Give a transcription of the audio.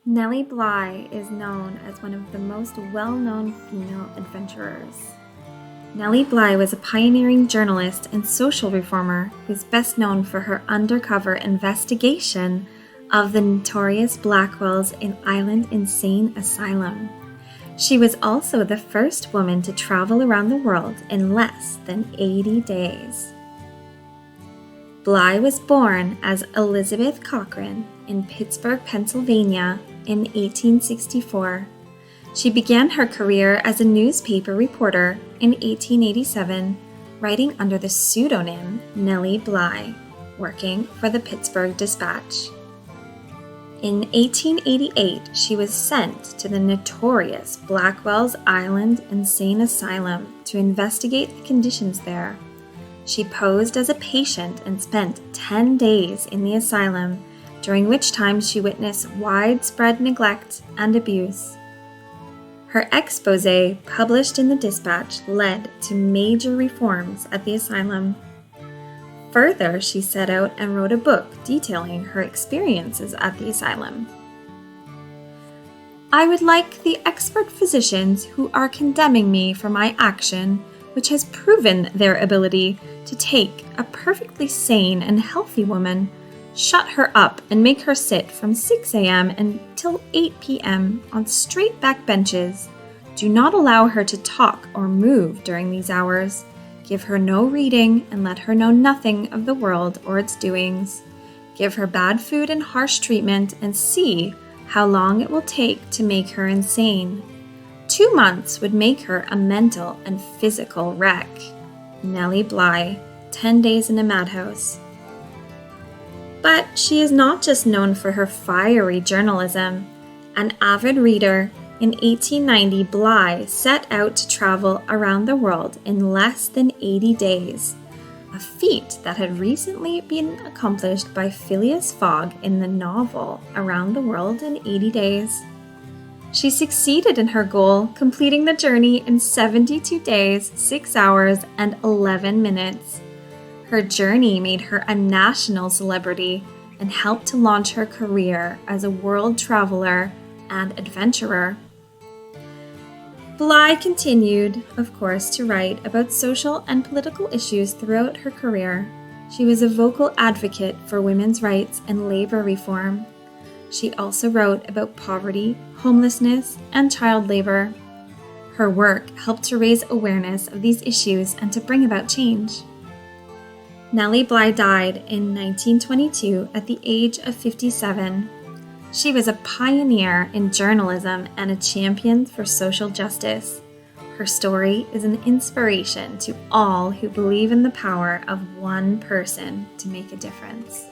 Nellie Bly is known as one of the most well-known female adventurers. Nellie Bly was a pioneering journalist and social reformer who is best known for her undercover investigation of the notorious Blackwells in Island Insane Asylum. She was also the first woman to travel around the world in less than 80 days. Bly was born as Elizabeth Cochran in Pittsburgh, Pennsylvania in 1864. She began her career as a newspaper reporter in 1887, writing under the pseudonym Nellie Bly, working for the Pittsburgh Dispatch. In 1888, she was sent to the notorious Blackwell's Island Insane Asylum to investigate the conditions there. She posed as a patient and spent 10 days in the asylum, during which time she witnessed widespread neglect and abuse. Her expose, published in the Dispatch, led to major reforms at the asylum. Further, she set out and wrote a book detailing her experiences at the asylum. I would like the expert physicians who are condemning me for my action, which has proven their ability to take a perfectly sane and healthy woman, shut her up and make her sit from 6 a.m. until 8 p.m. on straight back benches. Do not allow her to talk or move during these hours. Give her no reading and let her know nothing of the world or its doings. Give her bad food and harsh treatment and see how long it will take to make her insane. 2 months would make her a mental and physical wreck. Nellie Bly, 10 Days in a Madhouse. But she is not just known for her fiery journalism. An avid reader, in 1890, Bly set out to travel around the world in less than 80 days, a feat that had recently been accomplished by Phileas Fogg in the novel Around the World in 80 Days. She succeeded in her goal, completing the journey in 72 days, 6 hours, and 11 minutes. Her journey made her a national celebrity and helped to launch her career as a world traveler and adventurer. Bly continued, of course, to write about social and political issues throughout her career. She was a vocal advocate for women's rights and labor reform. She also wrote about poverty, homelessness, and child labor. Her work helped to raise awareness of these issues and to bring about change. Nellie Bly died in 1922 at the age of 57. She was a pioneer in journalism and a champion for social justice. Her story is an inspiration to all who believe in the power of one person to make a difference.